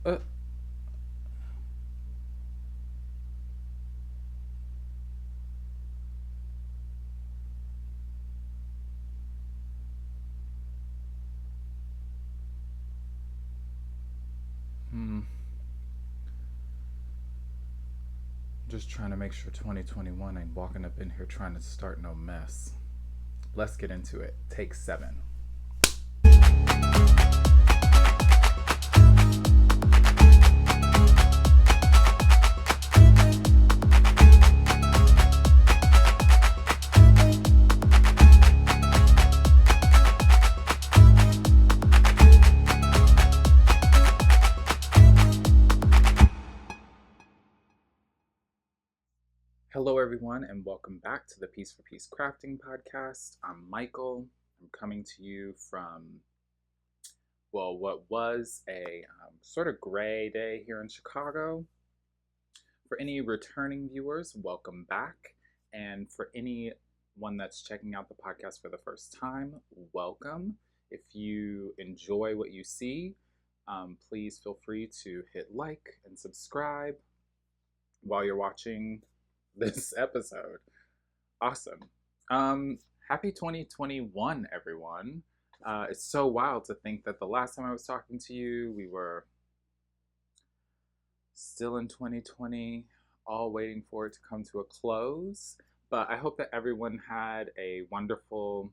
Uh, hmm. Just trying to make sure 2021 ain't walking up in here trying to start no mess. Let's get into it. Take 7. Hello, everyone, and welcome back to the Piece for Peace Crafting Podcast. I'm Michael. I'm coming to you from, well, what was a sort of gray day here in Chicago. For any returning viewers, welcome back. And for anyone that's checking out the podcast for the first time, welcome. If you enjoy what you see, please feel free to hit like and subscribe while you're watching this episode. Awesome. Happy 2021, everyone. It's so wild to think that the last time I was talking to you, we were still in 2020, all waiting for it to come to a close. But I hope that everyone had a wonderful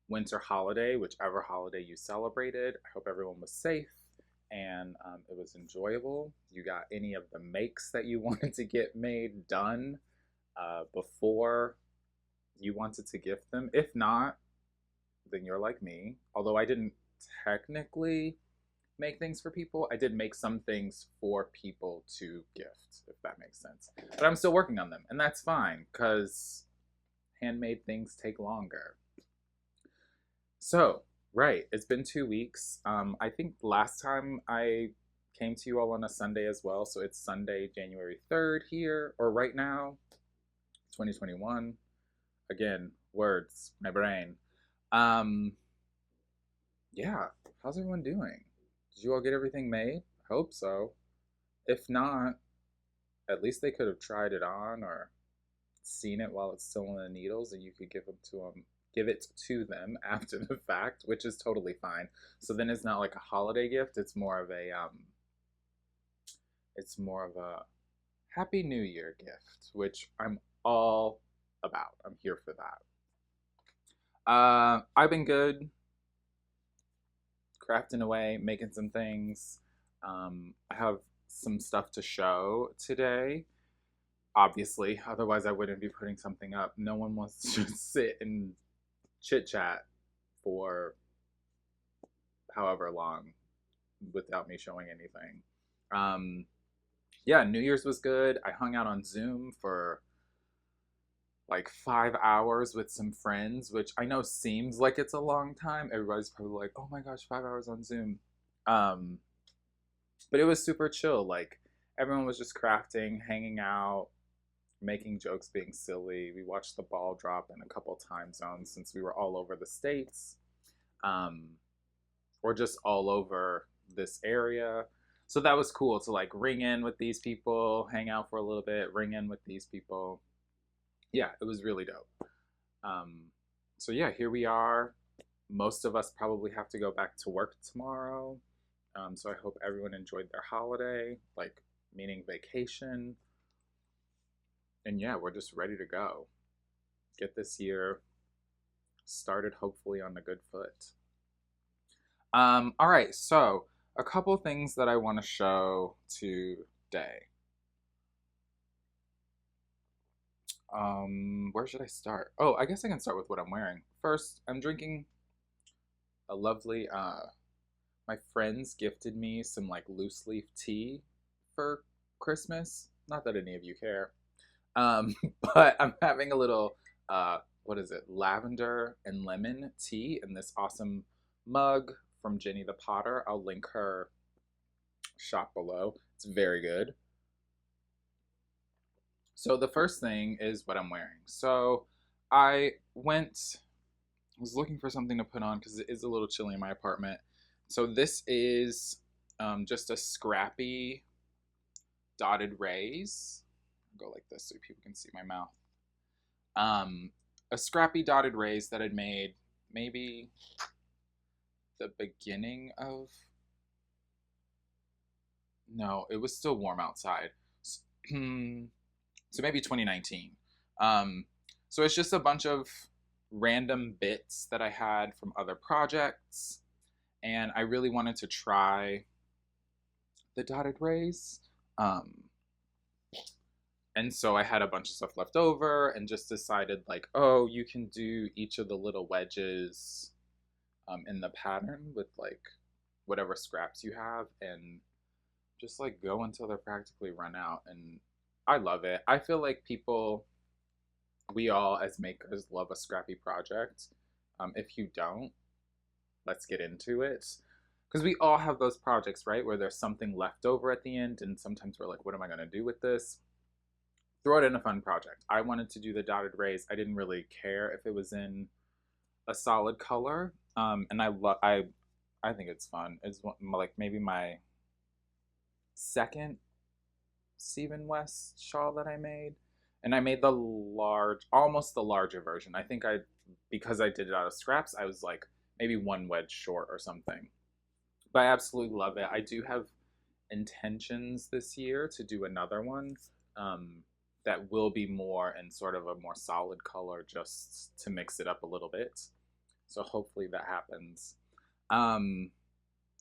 winter holiday, whichever holiday you celebrated. I hope everyone was safe and it was enjoyable. You got any of the makes that you wanted to get made done before you wanted to gift them. If not, then you're like me. Although I didn't technically make things for people, I did make some things for people to gift, if that makes sense. But I'm still working on them, and that's fine because handmade things take longer. So, right, it's been 2 weeks. I think last time I came to you all on a Sunday as well, so it's Sunday, January 3rd here, or right now, 2021. Again, words, my brain. Um, yeah, how's everyone doing? Did you all get everything made? I hope so. If not, at least they could have tried it on or seen it while it's still in the needles, and you could give it to them after the fact, which is totally fine. So then it's not like a holiday gift; it's more of a Happy New Year gift, which I'm all about. I'm here for that. I've been good, crafting away, making some things. I have some stuff to show today. Obviously, otherwise I wouldn't be putting something up. No one wants to just sit and chit chat for however long without me showing anything. Um, yeah, New Year's was good. I hung out on Zoom for like 5 hours with some friends, which I know seems like it's a long time. Everybody's probably like, "Oh my gosh, 5 hours on Zoom." Um, but it was super chill. Like everyone was just crafting, hanging out, making jokes, being silly. We watched the ball drop in a couple time zones since we were all over the states, um, or just all over this area. So that was cool to like ring in with these people, hang out for a little bit, ring in with these people. Yeah, it was really dope. Um, so yeah, here we are. Most of us probably have to go back to work tomorrow. So I hope everyone enjoyed their holiday, like meaning vacation. And yeah, we're just ready to go. Get this year started hopefully on a good foot. All right, so a couple things that I want to show today. Where should I start? Oh, I guess I can start with what I'm wearing. First, I'm drinking a lovely my friends gifted me some like loose leaf tea for Christmas. Not that any of you care. Um, but I'm having a little what is it? Lavender and lemon tea in this awesome mug from Jenny the Potter. I'll link her shop below. It's very good. So the first thing is what I'm wearing. So I was looking for something to put on because it is a little chilly in my apartment. So this is just a scrappy dotted rays. I'll go like this so people can see my mouth. A scrappy dotted rays that I'd made maybe the beginning of, no, it was still warm outside. So maybe 2019. So it's just a bunch of random bits that I had from other projects, and I really wanted to try the dotted rays. And so I had a bunch of stuff left over and just decided like, oh, you can do each of the little wedges in the pattern with like whatever scraps you have, and just like go until they're practically run out. And I love it. I feel like we all as makers love a scrappy project. If you don't, let's get into it. Because we all have those projects, right? Where there's something left over at the end, and sometimes we're like, what am I going to do with this? Throw it in a fun project. I wanted to do the dotted rays. I didn't really care if it was in a solid color. And I think it's fun. It's like maybe my second Stephen West shawl that I made. And I made the almost the larger version. I think because I did it out of scraps, I was like maybe one wedge short or something. But I absolutely love it. I do have intentions this year to do another one that will be more in sort of a more solid color, just to mix it up a little bit. So hopefully that happens.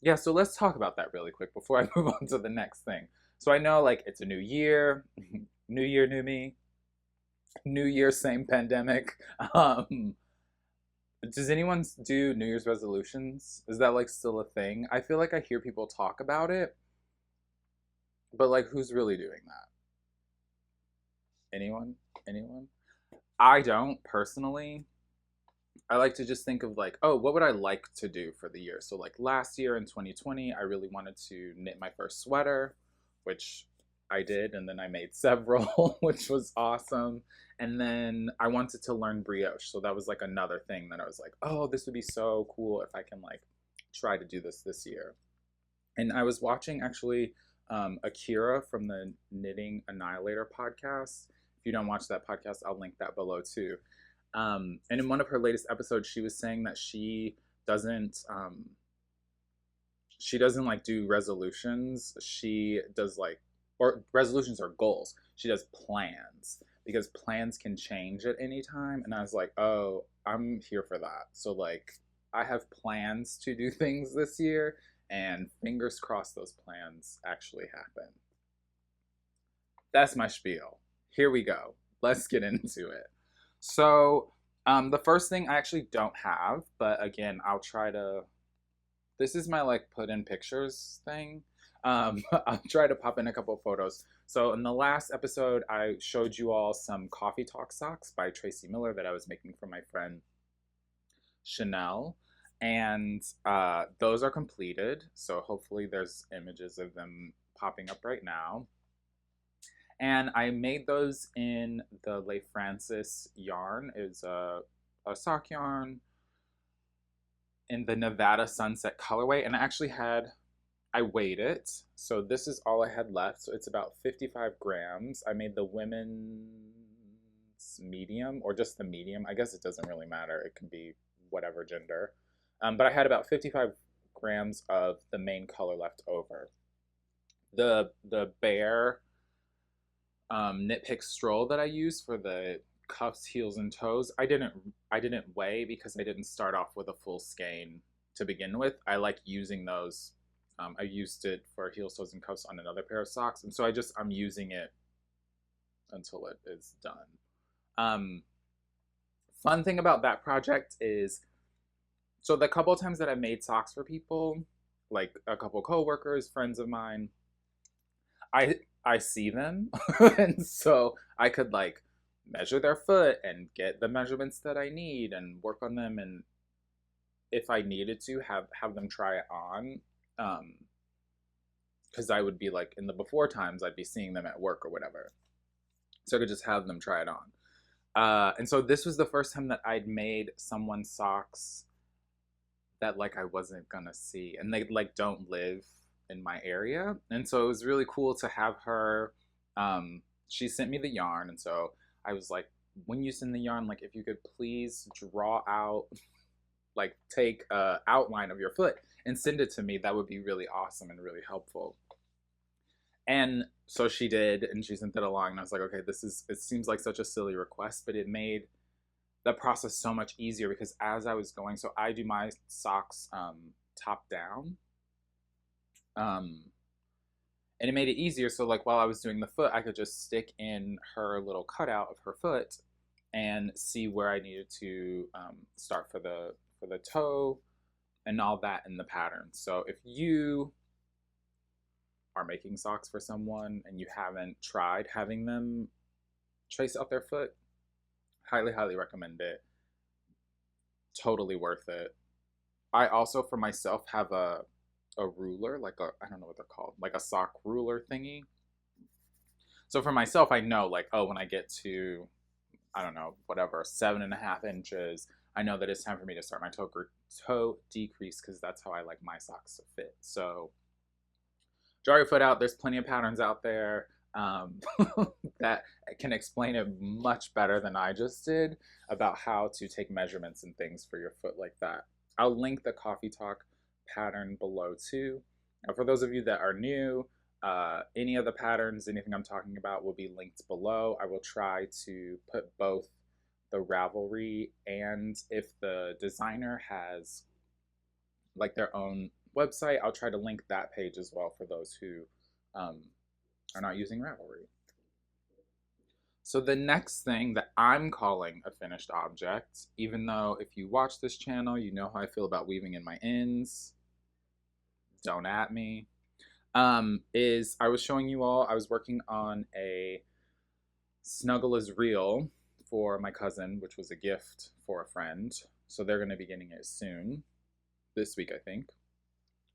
Yeah, so let's talk about that really quick before I move on to the next thing. So I know like it's a new year, new year, new me, new year, same pandemic. Does anyone do New Year's resolutions? Is that like still a thing? I feel like I hear people talk about it, but like who's really doing that? Anyone? Anyone? I don't personally. I like to just think of like, oh, what would I like to do for the year? So like last year in 2020, I really wanted to knit my first sweater, which I did, and then I made several, which was awesome. And then I wanted to learn brioche. So that was like another thing that I was like, oh, this would be so cool if I can like try to do this year. And I was watching actually Akira from the Knitting Annihilator podcast. If you don't watch that podcast, I'll link that below too. And in one of her latest episodes, she was saying that she doesn't like do resolutions. She does like, or resolutions or goals. She does plans, because plans can change at any time. And I was like, oh, I'm here for that. So like, I have plans to do things this year, and fingers crossed those plans actually happen. That's my spiel. Here we go. Let's get into it. So the first thing I actually don't have, but again, I'll try to, this is my like put in pictures thing. I'll try to pop in a couple of photos. So in the last episode, I showed you all some Coffee Talk socks by Tracy Miller that I was making for my friend Chanel. And those are completed. So hopefully there's images of them popping up right now. And I made those in the Le Francis yarn. It's a sock yarn in the Nevada Sunset colorway. And I weighed it. So this is all I had left. So it's about 55 grams. I made the women's medium, or just the medium. I guess it doesn't really matter. It can be whatever gender. But I had about 55 grams of the main color left over. The bare knit pick stroll that I used for the cuffs, heels, and toes, I didn't weigh, because I didn't start off with a full skein to begin with. I like using those. I used it for heels, toes, and cuffs on another pair of socks, and so I'm using it until it is done. Fun thing about that project is, so the couple of times that I made socks for people, like a couple coworkers, friends of mine, I see them, and so I could like measure their foot and get the measurements that I need and work on them, and if I needed to have them try it on, because I would be like, in the before times, I'd be seeing them at work or whatever, so I could just have them try it on. And so this was the first time that I'd made someone's socks that like I wasn't gonna see, and they like don't live in my area. And so it was really cool to have her, she sent me the yarn. And so I was like, when you send the yarn, like if you could please draw out, like take a outline of your foot and send it to me, that would be really awesome and really helpful. And so she did, and she sent it along, and I was like, okay, it seems like such a silly request, but it made the process so much easier, because as I was going, so I do my socks top down, and it made it easier. So like while I was doing the foot, I could just stick in her little cutout of her foot and see where I needed to start for the toe and all that in the pattern. So if you are making socks for someone and you haven't tried having them trace out their foot, highly, highly recommend it. Totally worth it. I also, for myself, have a ruler, like I don't know what they're called, like a sock ruler thingy. So for myself, I know, like, oh, when I get to, I don't know, whatever, 7.5 inches, I know that it's time for me to start my toe decrease, because that's how I like my socks to fit. So draw your foot out. There's plenty of patterns out there that can explain it much better than I just did about how to take measurements and things for your foot like that. I'll link the Coffee Talk pattern below too. Now, for those of you that are new, any of the patterns, anything I'm talking about will be linked below. I will try to put both the Ravelry, and if the designer has like their own website, I'll try to link that page as well for those who are not using Ravelry. So the next thing that I'm calling a finished object, even though if you watch this channel, you know how I feel about weaving in my ends, don't at me, is I was showing you all, I was working on a Snuggle is Real for my cousin, which was a gift for a friend. So they're going to be getting it soon, this week, I think.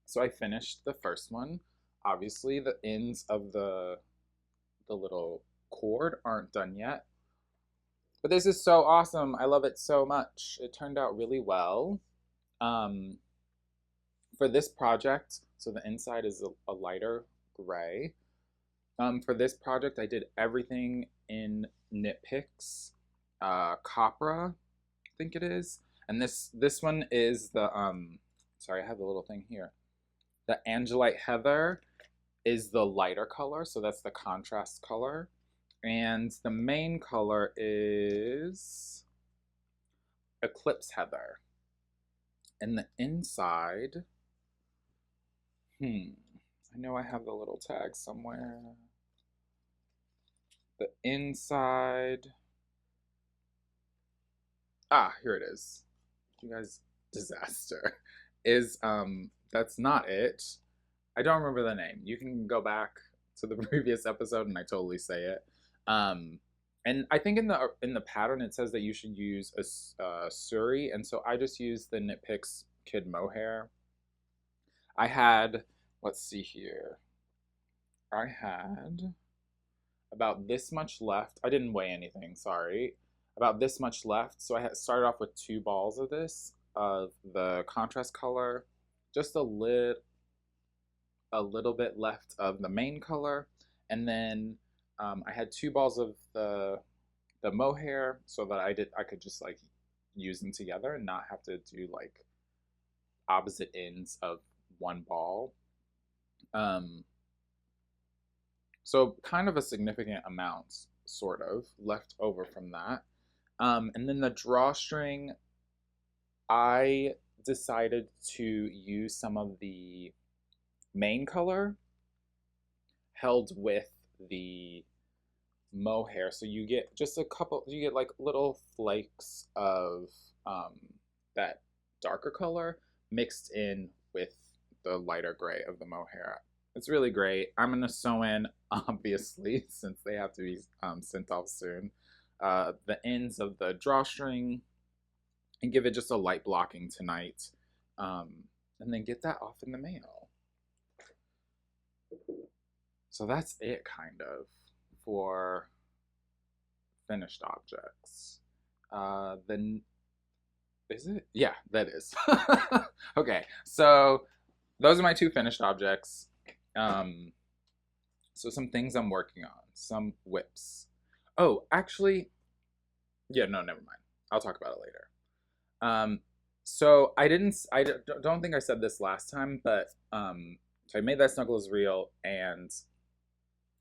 So I finished the first one. Obviously, the ends of the little cord aren't done yet. But this is so awesome. I love it so much. It turned out really well. For this project, so the inside is a lighter gray. For this project, I did everything in Knit Picks Copra, I think it is. And this one is the, sorry, I have the little thing here. The Angelite Heather is the lighter color, so that's the contrast color. And the main color is Eclipse Heather. And the inside, I know I have the little tag somewhere. The inside, here it is. You guys, disaster. Is, that's not it. I don't remember the name. You can go back to the previous episode and I totally say it. And I think in the pattern it says that you should use a suri, and so I just used the Knit Picks Kid Mohair. I had, let's see here. I had about this much left. I didn't weigh anything, sorry. About this much left. So I had started off with 2 balls of this, of the contrast color, just a little bit left of the main color, and then I had 2 balls of the mohair, so that I could just like use them together and not have to do like opposite ends of one ball. So kind of a significant amount, sort of, left over from that. And then the drawstring, I decided to use some of the main color held with the mohair. So you get just you get like little flakes of that darker color mixed in with the lighter gray of the mohair. It's really great. I'm going to sew in, obviously, since they have to be sent off soon, the ends of the drawstring and give it just a light blocking tonight, and then get that off in the mail. So that's it, kind of, for finished objects. Then, is it? Yeah, that is. Okay, so those are my 2 finished objects. So some things I'm working on, some whips. Oh, actually, yeah, no, never mind. I'll talk about it later. So don't think I said this last time, but so I made that Snuggle is Real, and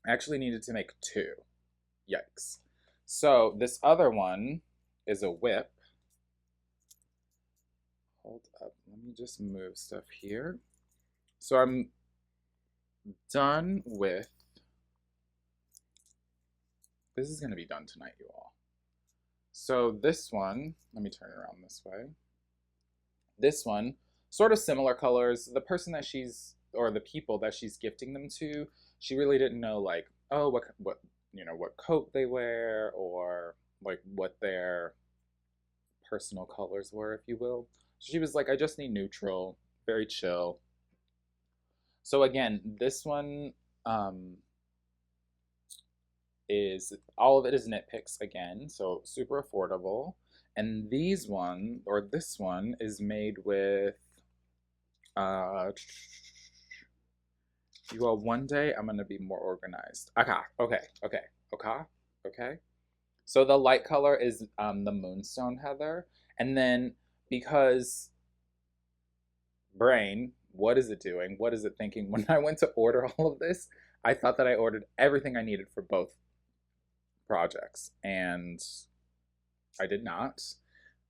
I actually needed to make two. Yikes. So this other one is a whip. Hold up, let me just move stuff here. So I'm done with, this is going to be done tonight, you all. So this one, let me turn it around this way. This one, sort of similar colors. The person that she's, or the people that she's gifting them to, she really didn't know, like, oh, what what coat they wear, or like what their personal colors were, if you will. So she was like, I just need neutral, very chill. So again, this one is, all of it is nitpicks again, so super affordable. And this one is made with, you all, one day I'm gonna be more organized. Okay. So the light color is the Moonstone Heather, and then because brain, what is it doing? What is it thinking? When I went to order all of this, I thought that I ordered everything I needed for both projects, and I did not.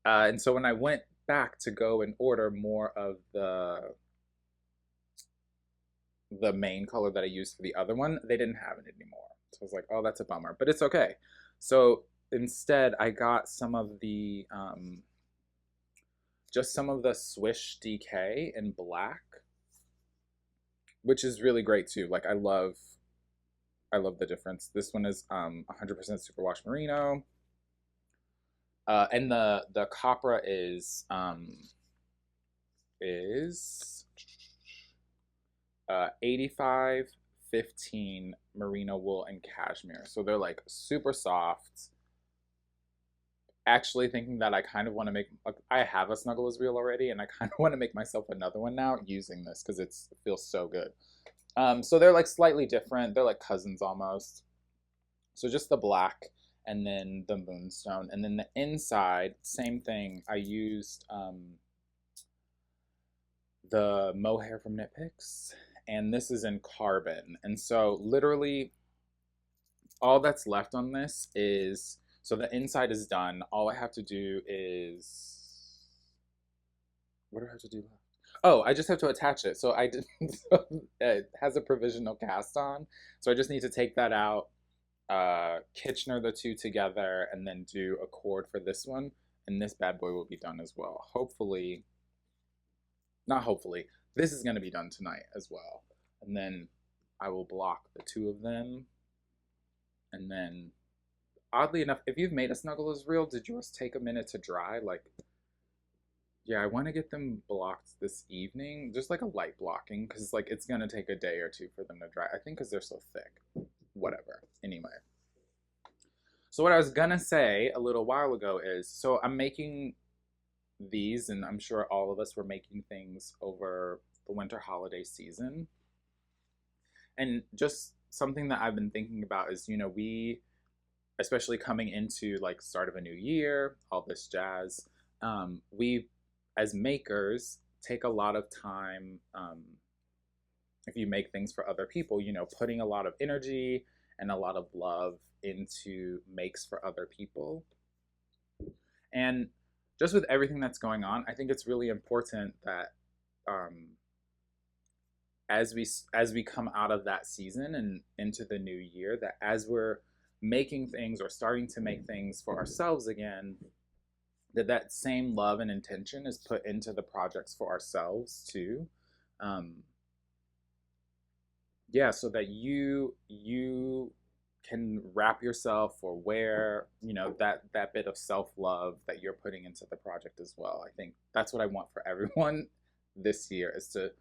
And so when I went back to go and order more of the main color that I used for the other one, they didn't have it anymore. So I was like, oh, that's a bummer, but it's okay. So instead, I got some of the just some of the Swish DK in black, which is really great too. Like I love the difference. This one is 100% superwash merino, and the Copra is 85/15 merino wool and cashmere. So they're like super soft. Actually thinking that I kind of want to make, I have a Snuggle is Real already, and I kind of want to make myself another one now using this because it feels so good. So they're like slightly different. They're like cousins almost. So just the black, and then the Moonstone, and then the inside, same thing. I used the mohair from Knit Picks, and this is in carbon. And so literally all that's left on this is, so the inside is done. All I have to do is, what do I have to do left? Oh, I just have to attach it. So I did, it has a provisional cast on. So I just need to take that out, Kitchener the two together, and then do a cord for this one. And this bad boy will be done as well. Hopefully, not hopefully, this is going to be done tonight as well. And then I will block the two of them. And then, oddly enough, if you've made a Snuggle is Real, did yours take a minute to dry? Like, yeah, I want to get them blocked this evening, just like a light blocking, because like it's going to take a day or two for them to dry. I think because they're so thick. Whatever. Anyway. So what I was going to say a little while ago is, so I'm making these, and I'm sure all of us were making things over the winter holiday season. And just something that I've been thinking about is, we, especially coming into like start of a new year, all this jazz, we as makers take a lot of time, if you make things for other people, putting a lot of energy and a lot of love into makes for other people. And just with everything that's going on, I think it's really important that as we come out of that season and into the new year, that as we're making things or starting to make things for ourselves again, that same love and intention is put into the projects for ourselves too. Yeah, so that you can wrap yourself or wear, that bit of self-love that you're putting into the project as well. I think that's what I want for everyone this year, is to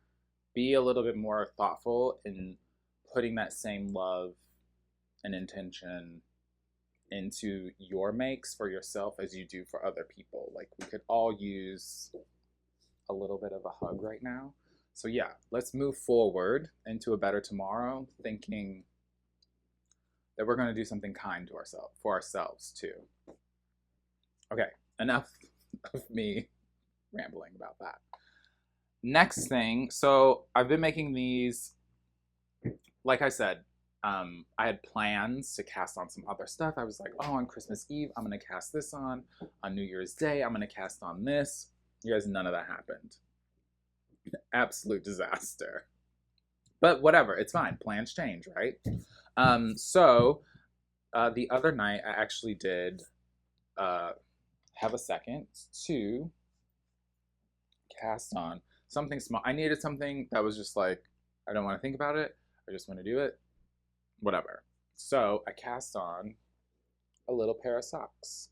be a little bit more thoughtful in putting that same love and intention into your makes for yourself as you do for other people. Like, we could all use a little bit of a hug right now. So yeah, let's move forward into a better tomorrow, thinking that we're going to do something kind to ourselves, for ourselves too. Okay, enough of me rambling about that. Next thing, so I've been making these, like I said, I had plans to cast on some other stuff. I was like, oh, on Christmas Eve, I'm going to cast this on. On New Year's Day, I'm going to cast on this. You guys, none of that happened. Absolute disaster. But whatever, it's fine. Plans change, right? So the other night, I actually did have a second to cast on something small. I needed something that was just like, I don't want to think about it. I just want to do it. Whatever. So I cast on a little pair of socks.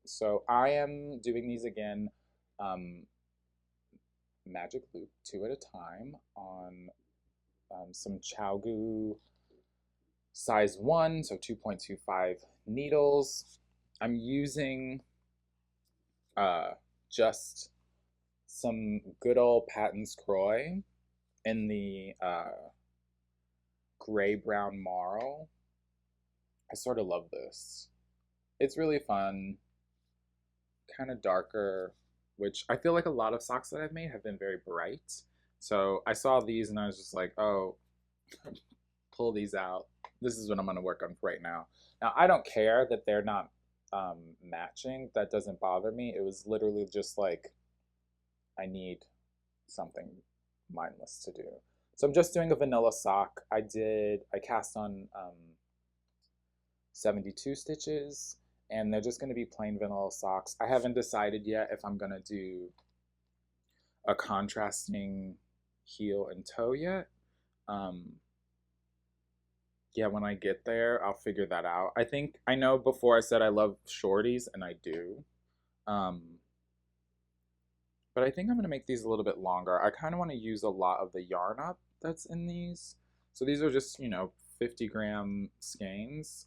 So I am doing these again, magic loop 2 at a time on some ChowGoo size 1, so 2.25 needles. I'm using just some good old Patton's Croix in the gray-brown marl. I sort of love this. It's really fun, kind of darker, which I feel like a lot of socks that I've made have been very bright. So I saw these and I was just like, oh, pull these out. This is what I'm going to work on right now. Now, I don't care that they're not matching. That doesn't bother me. It was literally just like, I need something mindless to do. So I'm just doing a vanilla sock. I cast on 72 stitches, and they're just going to be plain vanilla socks. I haven't decided yet if I'm going to do a contrasting heel and toe yet. Yeah, when I get there, I'll figure that out. I know before I said I love shorties, and I do. But I think I'm going to make these a little bit longer. I kind of want to use a lot of the yarn up that's in these. So these are just, 50-gram skeins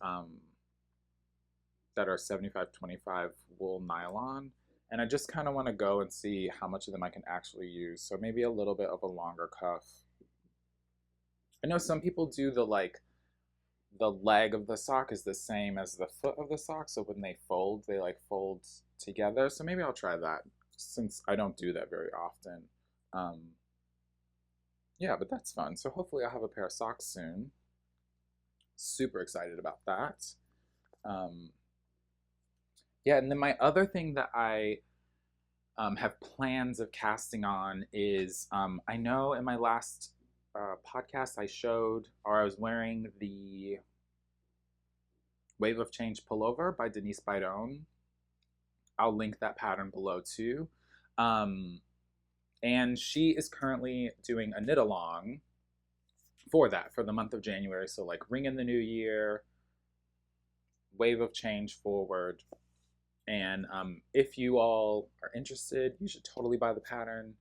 that are 75-25 wool nylon. And I just kind of want to go and see how much of them I can actually use. So maybe a little bit of a longer cuff. I know some people do the leg of the sock is the same as the foot of the sock. So when they fold, they fold together. So maybe I'll try that, since I don't do that very often. Yeah, but that's fun. So hopefully I'll have a pair of socks soon. Super excited about that. Yeah, and then my other thing that I have plans of casting on is, I know in my last podcast I was wearing the Wave of Change Pullover by Denise Bidone. I'll link that pattern below too. And she is currently doing a knit along for the month of January. So ring in the new year, Wave of Change forward. And if you all are interested, you should totally buy the pattern.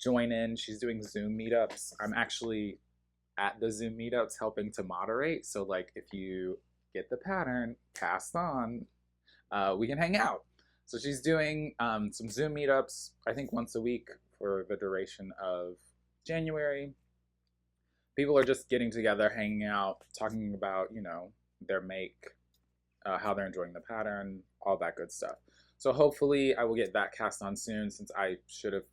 Join in. She's doing Zoom meetups. I'm actually at the Zoom meetups helping to moderate. So if you get the pattern, cast on, we can hang out. So she's doing some Zoom meetups, I think once a week for the duration of January. People are just getting together, hanging out, talking about, their make, how they're enjoying the pattern, all that good stuff. So hopefully I will get that cast on soon, since I should have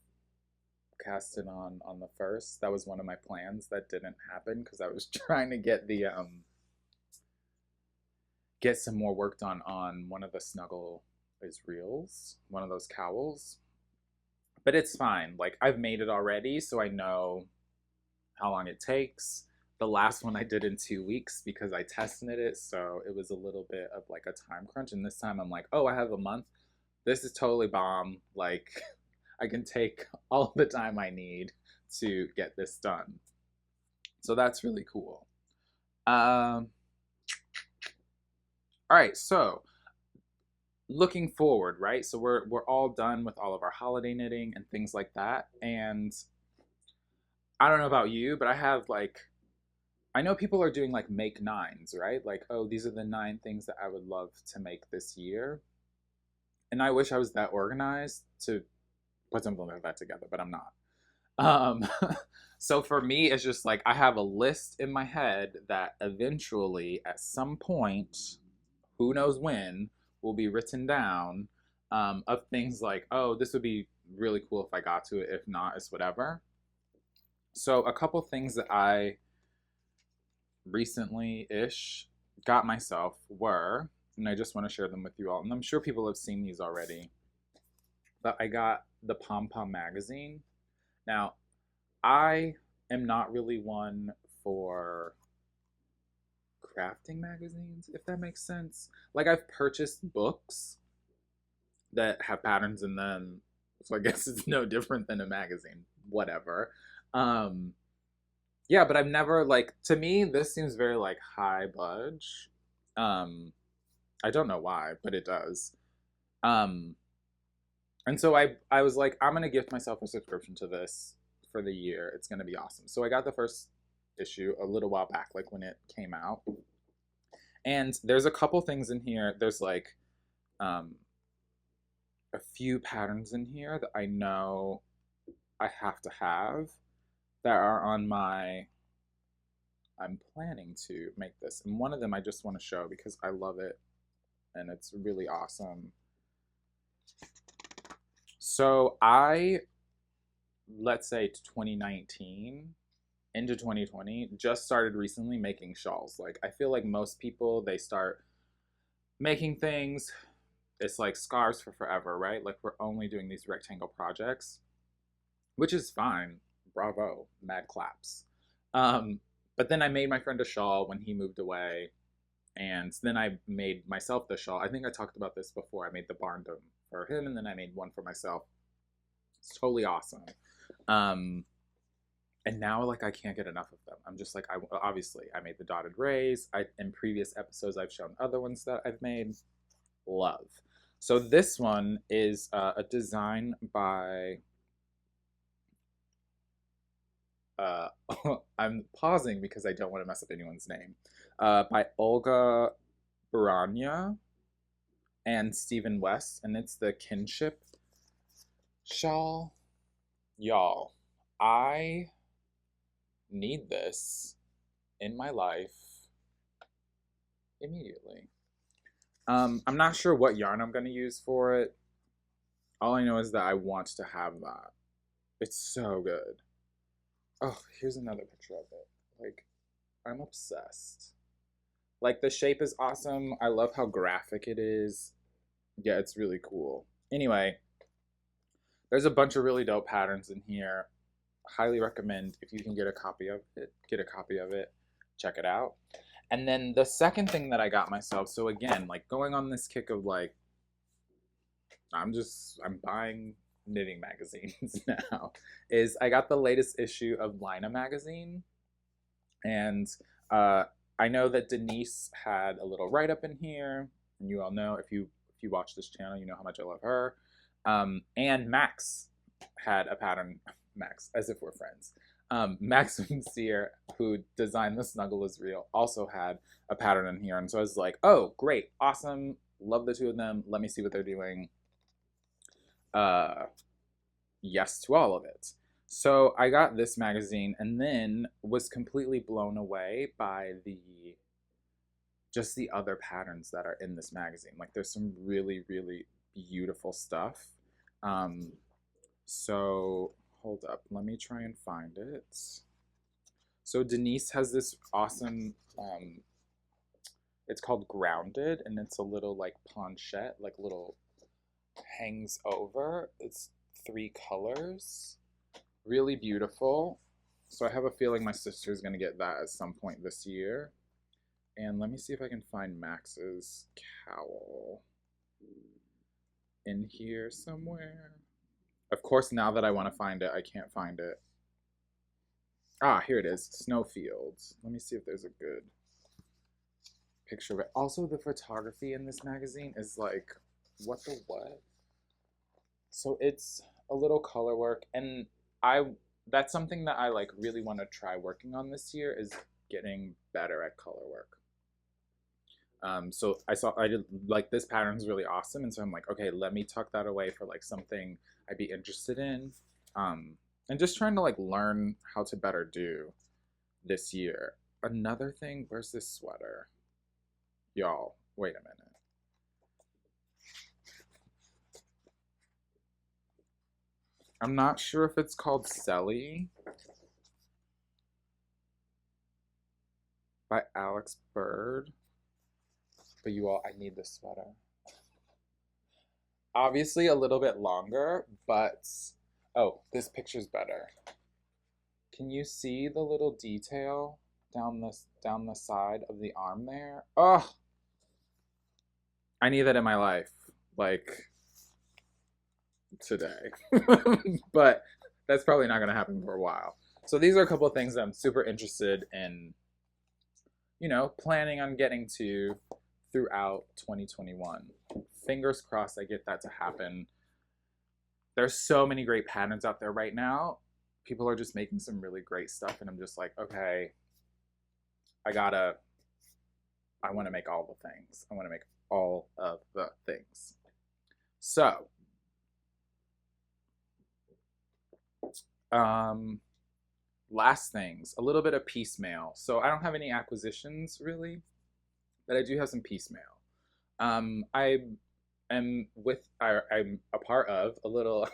cast it on the 1st. That was one of my plans that didn't happen because I was trying to get the get some more work done on one of the Snuggle is reels, one of those cowls. But it's fine. I've made it already, so I know how long it takes. The last one I did in 2 weeks because I test knit it, so it was a little bit of a time crunch. And this time I'm like, oh, I have a month. This is totally bomb. I can take all the time I need to get this done. So that's really cool. All right, so looking forward, right? So we're all done with all of our holiday knitting and things like that. And I don't know about you, but I have I know people are doing make 9s, right? Oh, these are the 9 things that I would love to make this year. And I wish I was that organized to put something like that together, but I'm not. Um, so for me, it's just like I have a list in my head that eventually, at some point, who knows when, will be written down, of things like, oh, this would be really cool if I got to it. If not, it's whatever. So a couple things that I recently-ish got myself were, and I just want to share them with you all, and I'm sure people have seen these already, but I got the Pom Pom magazine. Now, I am not really one for crafting magazines, if that makes sense. Like, I've purchased books that have patterns in them, so I guess it's no different than a magazine. Whatever. Um, yeah, but I've never, like, to me, this seems very like high budge. Um, I don't know why, but it does. Um, and so I was like, I'm gonna gift myself a subscription to this for the year. It's gonna be awesome. So I got the first issue a little while back, like when it came out. And there's a couple things in here. There's like um, a few patterns in here that I know I have to have that are on my. I'm planning to make this, and one of them I just want to show because I love it, and it's really awesome. So let's say 2019 into 2020, just started recently making shawls. Like, I feel like most people, they start making things, it's like scarves for forever, right? Like, we're only doing these rectangle projects, which is fine. Bravo, mad claps. Um, but then I made my friend a shawl when he moved away, and then I made myself the shawl. I think I talked about this before. I made the barn dome for him, and then I made one for myself. It's totally awesome. Um, and now, like, I can't get enough of them. I'm just like, obviously I made the dotted rays. In previous episodes I've shown other ones that I've made. Love. So this one is a design by I'm pausing because I don't want to mess up anyone's name, by Olga Baranya and Stephen West, and it's the Kinship shawl. Y'all, I need this in my life immediately. I'm not sure what yarn I'm going to use for it. All I know is that I want to have that. It's so good. Oh, here's another picture of it. Like, I'm obsessed. Like, the shape is awesome. I love how graphic it is. Yeah, it's really cool. Anyway, there's a bunch of really dope patterns in here. Highly recommend, if you can get a copy of it, get a copy of it. Check it out. And then the second thing that I got myself, so again, like, going on this kick of like, I'm buying knitting magazines now, is I got the latest issue of Lina magazine. And I know that Denise had a little write-up in here, and you all know, if you watch this channel, you know how much I love her. And Max had a pattern, Max, as if we're friends. Max Sincere, who designed the Snuggle is Real, also had a pattern in here. And so I was like, oh, great, awesome, love the two of them. Let me see what they're doing. Yes to all of it. So I got this magazine and then was completely blown away by just the other patterns that are in this magazine. Like, there's some really, really beautiful stuff. So hold up, let me try and find it. So Denise has this awesome, it's called Grounded, and it's a little like planchette, like little hangs over. It's 3 colors, really beautiful. So I have a feeling my sister's gonna get that at some point this year. And let me see if I can find Max's cowl in here somewhere. Of course, now that I want to find it, I can't find it. Ah, here it is, Snowfields. Let me see if there's a good picture of it. Also, the photography in this magazine is like, what the what? So it's a little color work, and that's something that I like really want to try working on this year, is getting better at color work. So I did like, this pattern's really awesome, and so I'm like, okay, let me tuck that away for like something I'd be interested in. and just trying to like learn how to better do this year. Another thing, where's this sweater? Y'all, wait a minute. I'm not sure if it's called Selly by Alex Bird, but you all, I need this sweater. Obviously a little bit longer, but oh, this picture's better. Can you see the little detail down the side of the arm there? Oh, I need that in my life, like today. But that's probably not going to happen for a while. So these are a couple of things that I'm super interested in, you know, planning on getting to throughout 2021. Fingers crossed I get that to happen. There's so many great patterns out there right now. People are just making some really great stuff, and I'm just like, okay, I want to make all the things. I want to make all of the things. So, last things, a little bit of piecemeal. So I don't have any acquisitions really, but I do have some piecemeal. I'm a part of a little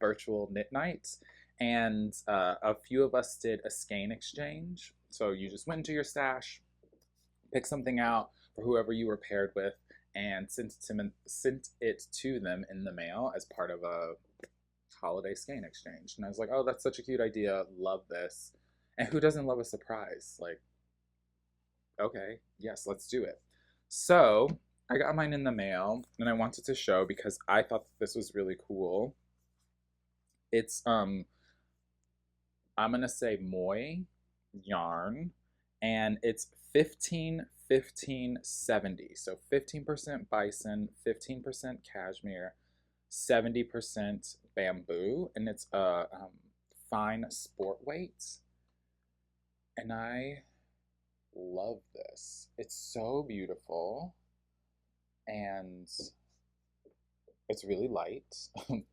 virtual knit night, and a few of us did a skein exchange. So you just went into your stash, pick something out for whoever you were paired with, and sent it to them in the mail as part of a holiday skein exchange. And I was like, oh, that's such a cute idea. Love this. And who doesn't love a surprise? Like, okay, yes, let's do it. So I got mine in the mail, and I wanted to show because I thought this was really cool. It's I'm gonna say Moy yarn, and it's 15-15-70. So 15% bison, 15% cashmere, 70% bamboo, and it's a fine sport weight. And I love this. It's so beautiful, and it's really light.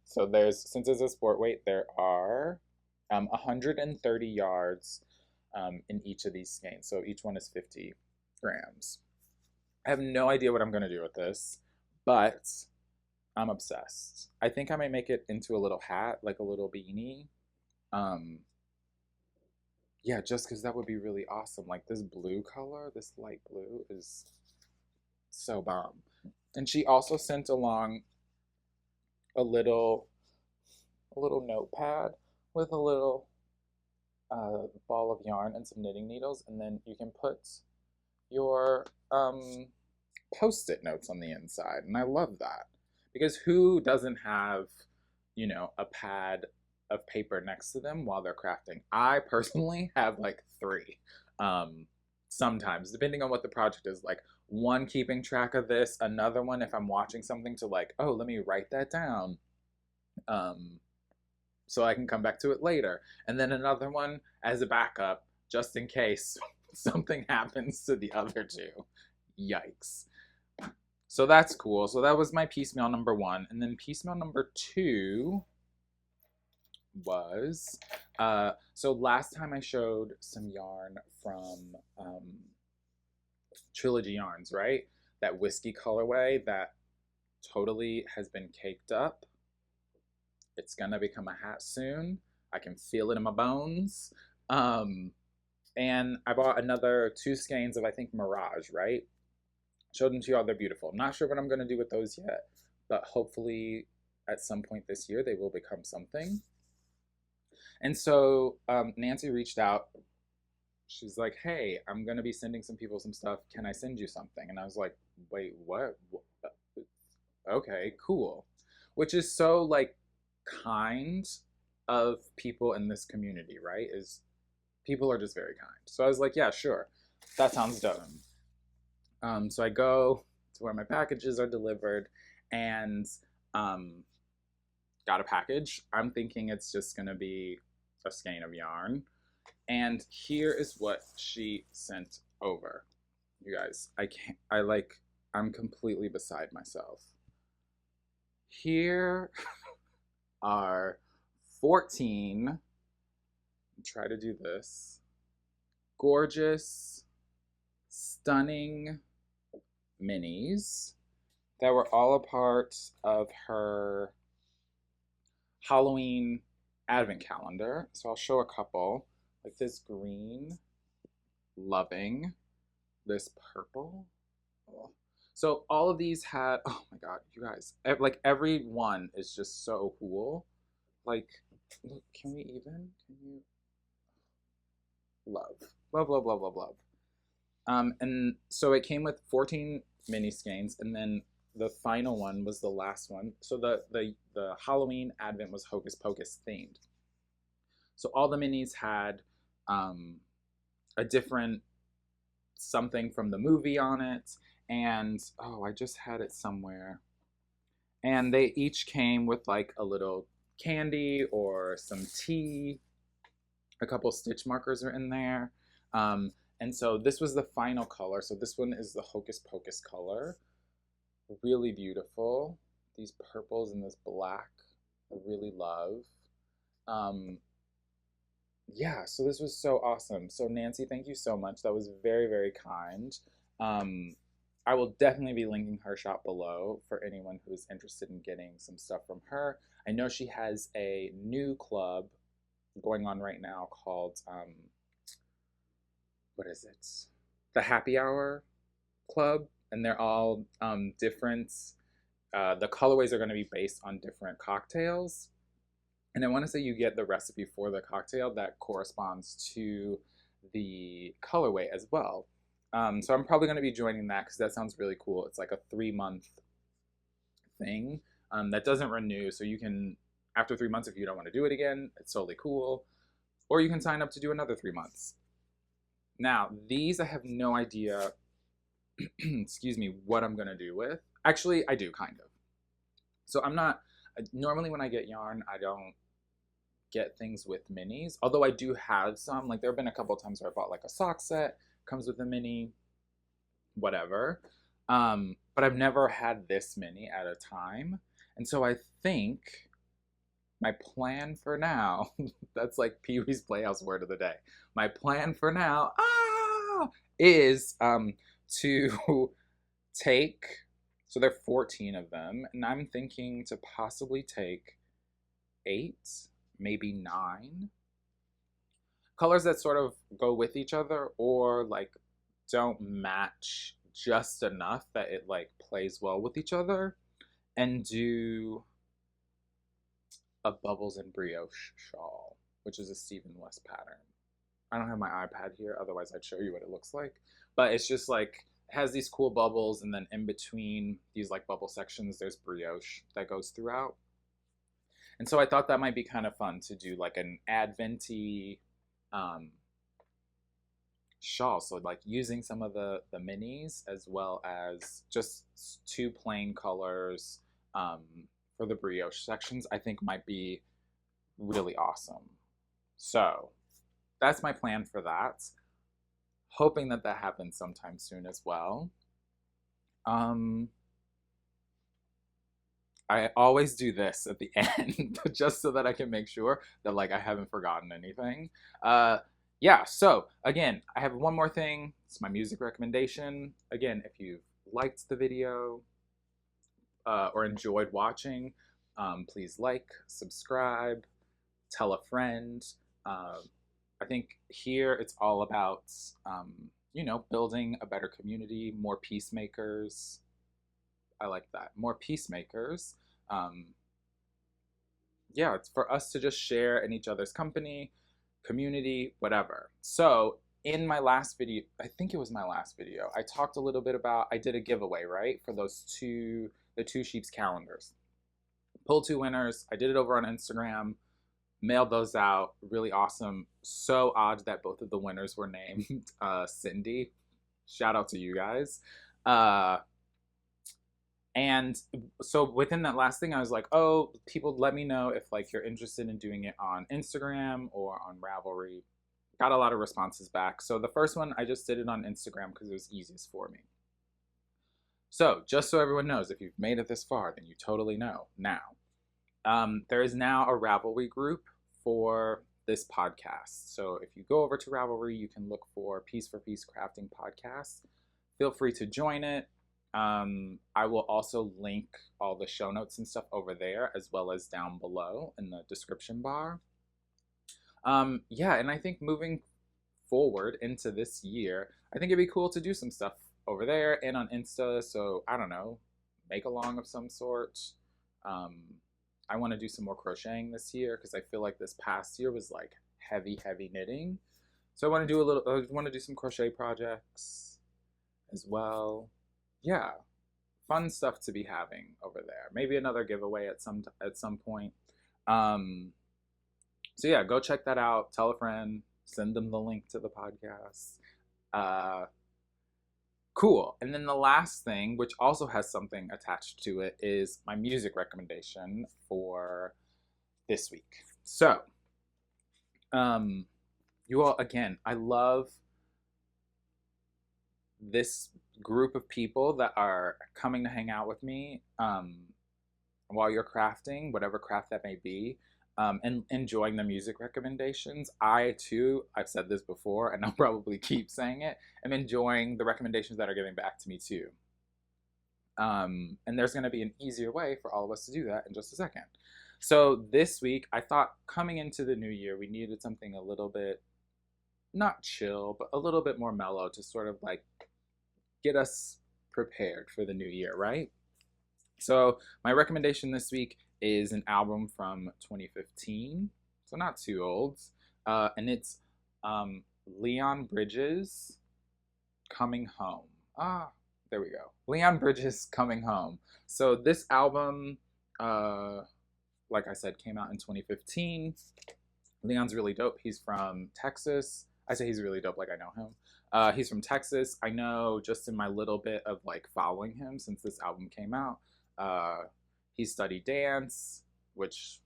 So since it's a sport weight, there are 130 yards in each of these skeins. So each one is 50 grams. I have no idea what I'm going to do with this, but I'm obsessed. I think I might make it into a little hat, like a little beanie. Yeah, just because that would be really awesome. Like this blue color, this light blue is so bomb. And she also sent along a little notepad with a little ball of yarn and some knitting needles, and then you can put your post-it notes on the inside. And I love that, because who doesn't have, you know, a pad of paper next to them while they're crafting? I personally have like 3. Sometimes, depending on what the project is, like one keeping track of this, another one if I'm watching something to like, oh, let me write that down so I can come back to it later, and then another one as a backup just in case something happens to the other 2. Yikes. So that's cool. So that was my piecemeal number 1, and then piecemeal number 2 was so last time I showed some yarn from Trilogy Yarns, right? That whiskey colorway that totally has been caked up. It's gonna become a hat soon. I can feel it in my bones. And I bought another 2 skeins of, I think, Mirage, right? Showed them to y'all. They're beautiful. I'm not sure what I'm gonna do with those yet, but hopefully at some point this year they will become something. And so Nancy reached out. She's like, hey, I'm going to be sending some people some stuff. Can I send you something? And I was like, wait, what? Okay, cool. Which is so like kind of people in this community, right? Is people are just very kind. So I was like, yeah, sure. That sounds dope. So I go to where my packages are delivered, and got a package. I'm thinking it's just going to be a skein of yarn. And here is what she sent over. You guys, I'm completely beside myself. Here are 14 try to do this. Gorgeous, stunning minis that were all a part of her Halloween advent calendar. So I'll show a couple. Like this green, loving. This purple. Oh. So all of these had, oh my God, you guys, like every one is just so cool. Like, look, can you, love, love, love, love, love, love. And so it came with 14 mini skeins, and then the final one was the last one. So the Halloween Advent was Hocus Pocus themed. So all the minis had a different something from the movie on it, and oh, I just had it somewhere. And they each came with like a little candy or some tea. A couple stitch markers are in there. And so this was the final color. So this one is the Hocus Pocus color. Really beautiful. These purples and this black I really love. Yeah, so this was so awesome. So Nancy, thank you so much. That was very, very kind. I will definitely be linking her shop below for anyone who's interested in getting some stuff from her. I know she has a new club going on right now called, what is it? The Happy Hour Club, and they're all different. The colorways are going to be based on different cocktails. And I want to say you get the recipe for the cocktail that corresponds to the colorway as well. So I'm probably going to be joining that because that sounds really cool. It's like a 3-month thing that doesn't renew. So you can, after 3 months, if you don't want to do it again, it's totally cool. Or you can sign up to do another 3 months. Now, these I have no idea, excuse me, what I'm going to do with. Actually, I do kind of. So I'm not, normally when I get yarn, I don't get things with minis. Although I do have some, like there have been a couple of times where I bought like a sock set, comes with a mini, whatever. But I've never had this many at a time. And so I think my plan for now, that's like Pee-wee's Playhouse word of the day. My plan for now is to take, so there are 14 of them, and I'm thinking to possibly take 8, maybe 9 colors that sort of go with each other or like don't match just enough that it like plays well with each other, and do a Bubbles and Brioche shawl, which is a Stephen West pattern. I don't have my iPad here, otherwise I'd show you what it looks like. But it's just like, it has these cool bubbles, and then in between these like bubble sections, there's brioche that goes throughout. And so I thought that might be kind of fun to do like an adventy shawl. So like using some of the minis as well as just 2 plain colors for the brioche sections, I think might be really awesome. So that's my plan for that. Hoping that that happens sometime soon as well. I always do this at the end just so that I can make sure that like I haven't forgotten anything. Yeah, so again, I have one more thing. It's my music recommendation. Again, if you've liked the video or enjoyed watching, please like, subscribe, tell a friend. I think here it's all about, you know, building a better community, more peacemakers. I like that. More peacemakers. Yeah, it's for us to just share in each other's company, community, whatever. So in my last video, I think it was my last video, I talked a little bit about, I did a giveaway, right? For those the 2 sheep's calendars. Pulled 2 winners. I did it over on Instagram. Mailed those out. Really awesome. So odd that both of the winners were named Cindy. Shout out to you guys. And so within that last thing, I was like, oh, people let me know if like you're interested in doing it on Instagram or on Ravelry. Got a lot of responses back. So the first one, I just did it on Instagram because it was easiest for me. So just so everyone knows, if you've made it this far, then you totally know now. There is now a Ravelry group for this podcast. So if you go over to Ravelry, you can look for Piece4PeaceCrafting Podcast. Feel free to join it. I will also link all the show notes and stuff over there, as well as down below in the description bar. Yeah, and I think moving forward into this year, I think it'd be cool to do some stuff over there and on Insta. So I don't know, make along of some sort. I want to do some more crocheting this year because I feel like this past year was like heavy knitting. So I want to do some crochet projects as well. Yeah, fun stuff to be having over there. Maybe another giveaway at some point. So yeah, go check that out. Tell a friend. Send them the link to the podcast. Cool. And then the last thing, which also has something attached to it, is my music recommendation for this week. So, you all, again, I love this group of people that are coming to hang out with me while you're crafting, whatever craft that may be. And enjoying the music recommendations. I too, I've said this before and I'll probably keep saying it, I'm enjoying the recommendations that are giving back to me too. And there's going to be an easier way for all of us to do that in just a second. So this week, I thought coming into the new year, we needed something a little bit, not chill, but a little bit more mellow to sort of like get us prepared for the new year, right? So my recommendation this week is an album from 2015, so not too old, and it's Leon Bridges, Coming Home. There we go. Leon Bridges, Coming Home. So this album, like I said, came out in 2015. Leon's really dope. He's from Texas. I say he's really dope like I know him. He's from Texas. I know just in my little bit of like following him since this album came out. He studied dance, which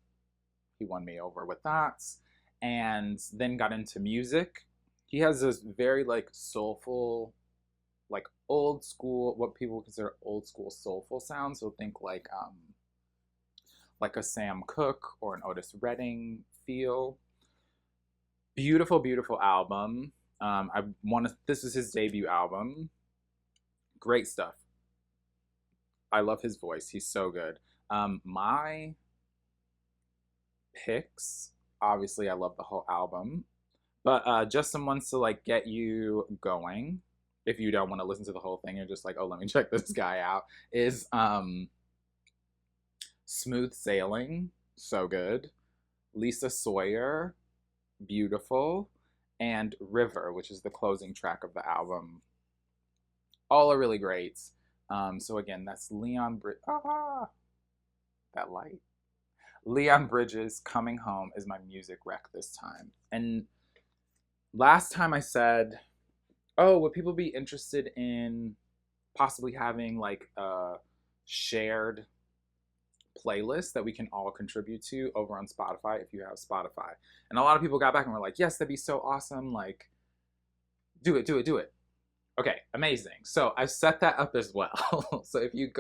he won me over with that, and then got into music. He has this very like soulful, like old school, what people consider old school soulful sound. So think like a Sam Cooke or an Otis Redding feel. Beautiful, beautiful album. This is his debut album. Great stuff. I love his voice. He's so good. My picks, obviously I love the whole album, but just some ones to like get you going if you don't want to listen to the whole thing. You're just like, oh, let me check this guy out, is Smooth Sailing, so good. Lisa Sawyer, beautiful. And River, which is the closing track of the album. All are really great. So again, that's Leon that light. Leon Bridges, Coming Home is my music rec this time. And last time I said, oh, would people be interested in possibly having like a shared playlist that we can all contribute to over on Spotify if you have Spotify? And a lot of people got back and were like, yes, that'd be so awesome. Like, do it. Okay, amazing. So I've set that up as well. So if you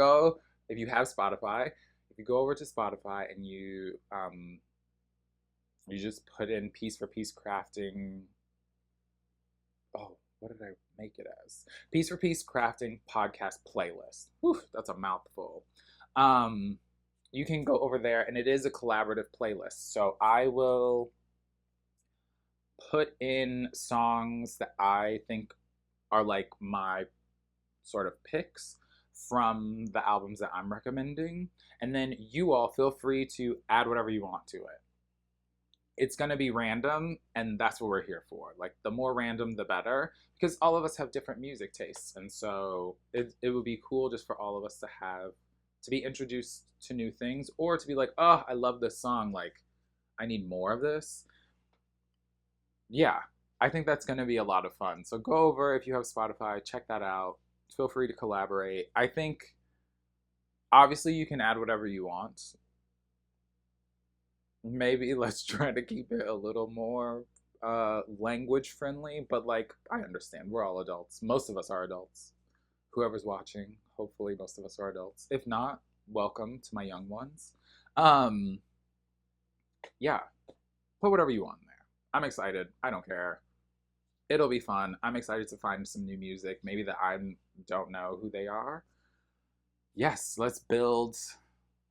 have Spotify, if you go over to Spotify and you just put in Piece4PeaceCrafting. Oh, what did I make it as? Piece4PeaceCrafting Podcast Playlist. Whew, that's a mouthful. You can go over there, and it is a collaborative playlist. So I will put in songs that I think are like my sort of picks from the albums that I'm recommending. And then you all feel free to add whatever you want to it. It's going to be random, and that's what we're here for. Like, the more random, the better, because all of us have different music tastes. And so it would be cool just for all of us to be introduced to new things, or to be like, oh, I love this song. Like, I need more of this. Yeah, I think that's going to be a lot of fun. So go over, if you have Spotify, check that out. Feel free to collaborate. I think, obviously, you can add whatever you want. Maybe let's try to keep it a little more language friendly, but like, I understand. We're all adults. Most of us are adults. Whoever's watching, hopefully most of us are adults. If not, welcome to my young ones. Yeah, put whatever you want in there. I'm excited. I don't care. It'll be fun. I'm excited to find some new music, maybe that I don't know who they are. Yes, let's build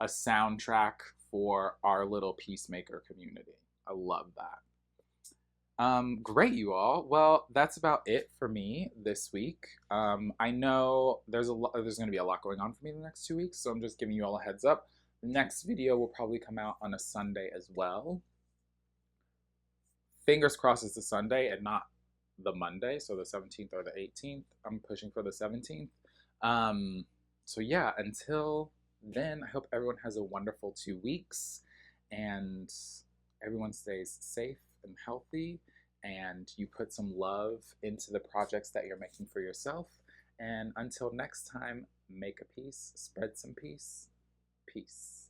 a soundtrack for our little peacemaker community. I love that. Great, you all. Well, that's about it for me this week. I know there's going to be a lot going on for me the next 2 weeks, so I'm just giving you all a heads up. The next video will probably come out on a Sunday as well. Fingers crossed it's a Sunday and not the Monday, so the 17th or the 18th. I'm pushing for the 17th. So yeah, until then, I hope everyone has a wonderful 2 weeks and everyone stays safe and healthy, and you put some love into the projects that you're making for yourself. And until next time, make a piece, spread some peace. Peace.